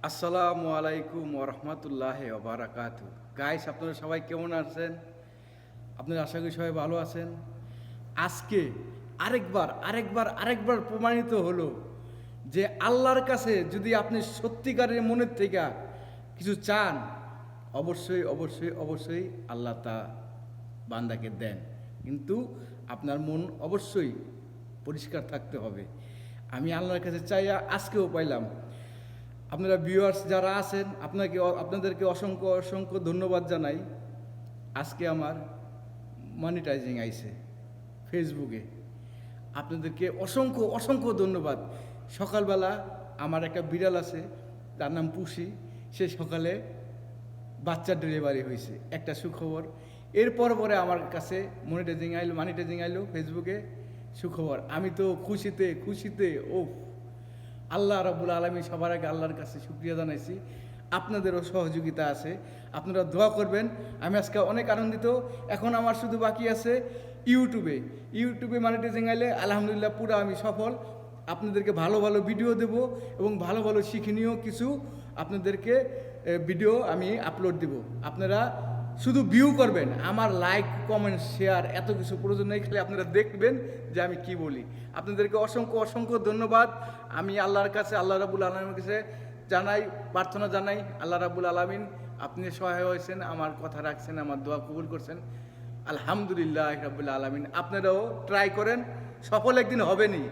আসসালামু আলাইকুম ওরহমতুল্লাহ ওবারাকাতু। গাইস, আপনারা সবাই কেমন আছেন? আপনারা আশা করি সবাই ভালো আছেন। আজকে আরেকবার প্রমাণিত হলো যে আল্লাহর কাছে যদি আপনি সত্যিকারের মনের থেকে কিছু চান, অবশ্যই আল্লাহ তা বান্দাকে দেন। কিন্তু আপনার মন অবশ্যই পরিষ্কার থাকতে হবে। আমি আল্লাহর কাছে চাইয়া আজকেও পাইলাম। আপনারা ভিউয়ার্স যারা আছেন, আপনাদেরকে অসংখ্য ধন্যবাদ জানাই। আজকে আমার মনিটাইজিং আইছে ফেসবুকে। আপনাদেরকে অসংখ্য ধন্যবাদ। সকালবেলা আমার একটা বিড়াল আছে, তার নাম পুষি। সে সকালে বাচ্চা ডেলিভারি হয়েছে, একটা সুখবর। এরপর পরে আমার কাছে মানিটাইজিং আইলো ফেসবুকে, সুখবর। আমি তো খুশিতে ও আল্লাহ রাব্বুল আলামিন, সবার আগে আল্লাহর কাছে শুকরিয়া জানাইছি। আপনাদেরও সহযোগিতা আছে, আপনারা দোয়া করবেন। আমি আজকে অনেক আনন্দিত। এখন আমার শুধু বাকি আছে ইউটিউবে মনিটাইজিং আইলে আলহামদুলিল্লাহ পুরো আমি সফল। আপনাদেরকে ভালো ভিডিও দেব এবং ভালো শিক্ষণীয় কিছু আপনাদেরকে ভিডিও আমি আপলোড দেব। আপনারা শুধু ভিউ করবেন, আমার লাইক কমেন্ট শেয়ার এত কিছু প্রয়োজন নেই। খালি আপনারা দেখবেন যে আমি কি বলি। আপনাদেরকে অসংখ্য ধন্যবাদ। আমি আল্লাহর কাছে, আল্লাহ রাব্বুল আলামিনের কাছে প্রার্থনা জানাই, আল্লাহ রাব্বুল আলামিন আপনি সহায় হয়েছেন, আমার কথা রাখছেন, আমার দোয়া কবুল করছেন। আলহামদুলিল্লাহ রাব্বুল আলামিন। আপনারাও ট্রাই করেন, সফল একদিন হবেনই।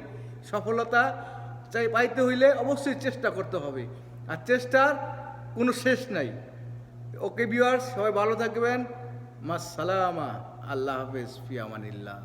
সফলতা পাইতে হইলে অবশ্যই চেষ্টা করতে হবে, আর চেষ্টার কোনো শেষ নাই। ওকে ভিউয়ার্স, সবাই ভালো থাকবেন। মাসসালামা, আল্লাহ হাফেজ, ফি আমানিল্লাহ।